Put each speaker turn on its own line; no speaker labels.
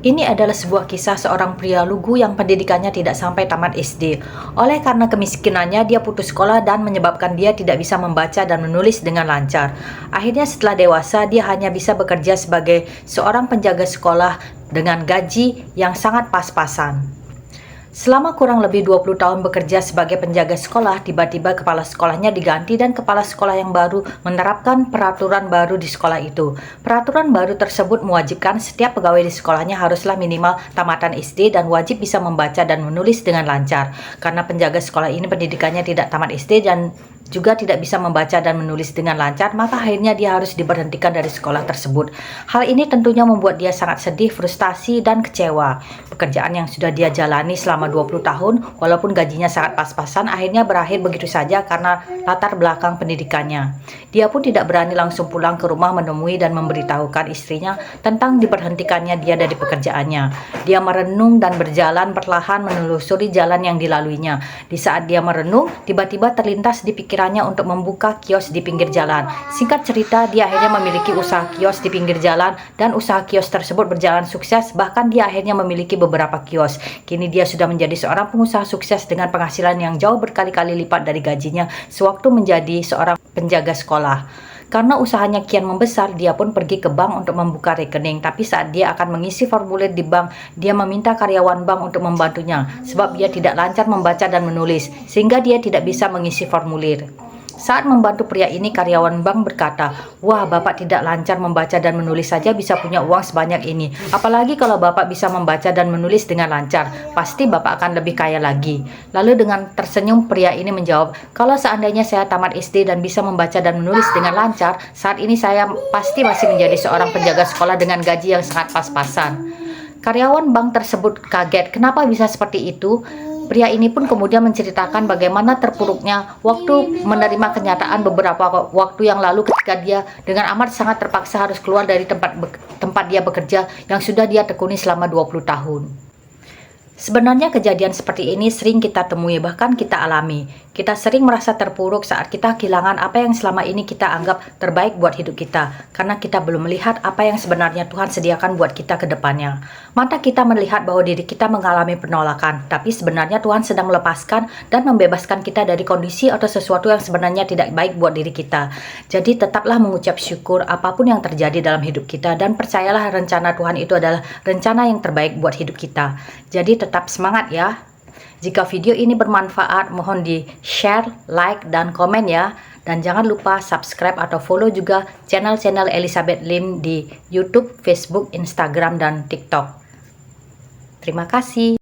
Ini adalah sebuah kisah seorang pria lugu yang pendidikannya tidak sampai tamat SD. Oleh karena kemiskinannya, dia putus sekolah dan menyebabkan dia tidak bisa membaca dan menulis dengan lancar. Akhirnya setelah dewasa, dia hanya bisa bekerja sebagai seorang penjaga sekolah dengan gaji yang sangat pas-pasan. Selama kurang lebih 20 tahun bekerja sebagai penjaga sekolah, tiba-tiba kepala sekolahnya diganti dan kepala sekolah yang baru menerapkan peraturan baru di sekolah itu. Peraturan baru tersebut mewajibkan setiap pegawai di sekolahnya haruslah minimal tamatan SD dan wajib bisa membaca dan menulis dengan lancar. Karena penjaga sekolah ini pendidikannya tidak tamat SD dan juga tidak bisa membaca dan menulis dengan lancar, maka akhirnya dia harus diberhentikan dari sekolah tersebut. Hal ini tentunya membuat dia sangat sedih, frustasi, dan kecewa. Pekerjaan yang sudah dia jalani selama 20 tahun, walaupun gajinya sangat pas-pasan, akhirnya berakhir begitu saja karena latar belakang pendidikannya. Dia pun tidak berani langsung pulang ke rumah menemui dan memberitahukan istrinya tentang diberhentikannya dia dari pekerjaannya. Dia merenung dan berjalan perlahan menelusuri jalan yang dilaluinya. Di saat dia merenung, tiba-tiba terlintas di pikirannya untuk membuka kios di pinggir jalan. Singkat cerita, dia akhirnya memiliki usaha kios di pinggir jalan dan usaha kios tersebut berjalan sukses, bahkan dia akhirnya memiliki beberapa kios. Kini dia sudah menjadi seorang pengusaha sukses dengan penghasilan yang jauh berkali-kali lipat dari gajinya sewaktu menjadi seorang penjaga sekolah. Karena usahanya kian membesar, dia pun pergi ke bank untuk membuka rekening. Tapi saat dia akan mengisi formulir di bank, dia meminta karyawan bank untuk membantunya, sebab dia tidak lancar membaca dan menulis, sehingga dia tidak bisa mengisi formulir. Saat membantu pria ini, karyawan bank berkata, "Wah, Bapak tidak lancar membaca dan menulis saja bisa punya uang sebanyak ini. Apalagi kalau Bapak bisa membaca dan menulis dengan lancar, pasti Bapak akan lebih kaya lagi." Lalu dengan tersenyum pria ini menjawab, "Kalau seandainya saya tamat SD dan bisa membaca dan menulis dengan lancar, saat ini saya pasti masih menjadi seorang penjaga sekolah dengan gaji yang sangat pas-pasan." Karyawan bank tersebut kaget, kenapa bisa seperti itu? Pria ini pun kemudian menceritakan bagaimana terpuruknya waktu menerima kenyataan beberapa waktu yang lalu ketika dia dengan amat sangat terpaksa harus keluar dari tempat dia bekerja yang sudah dia tekuni selama 20 tahun. Sebenarnya kejadian seperti ini sering kita temui, bahkan kita alami. Kita sering merasa terpuruk saat kita kehilangan apa yang selama ini kita anggap terbaik buat hidup kita, karena kita belum melihat apa yang sebenarnya Tuhan sediakan buat kita ke depannya. Mata kita melihat bahwa diri kita mengalami penolakan, tapi sebenarnya Tuhan sedang melepaskan dan membebaskan kita dari kondisi atau sesuatu yang sebenarnya tidak baik buat diri kita. Jadi tetaplah mengucap syukur apapun yang terjadi dalam hidup kita, dan percayalah rencana Tuhan itu adalah rencana yang terbaik buat hidup kita. Jadi tetap semangat ya. Jika video ini bermanfaat, mohon di-share, like, dan komen ya. Dan jangan lupa subscribe atau follow juga channel-channel Elizabeth Lim di YouTube, Facebook, Instagram, dan TikTok. Terima kasih.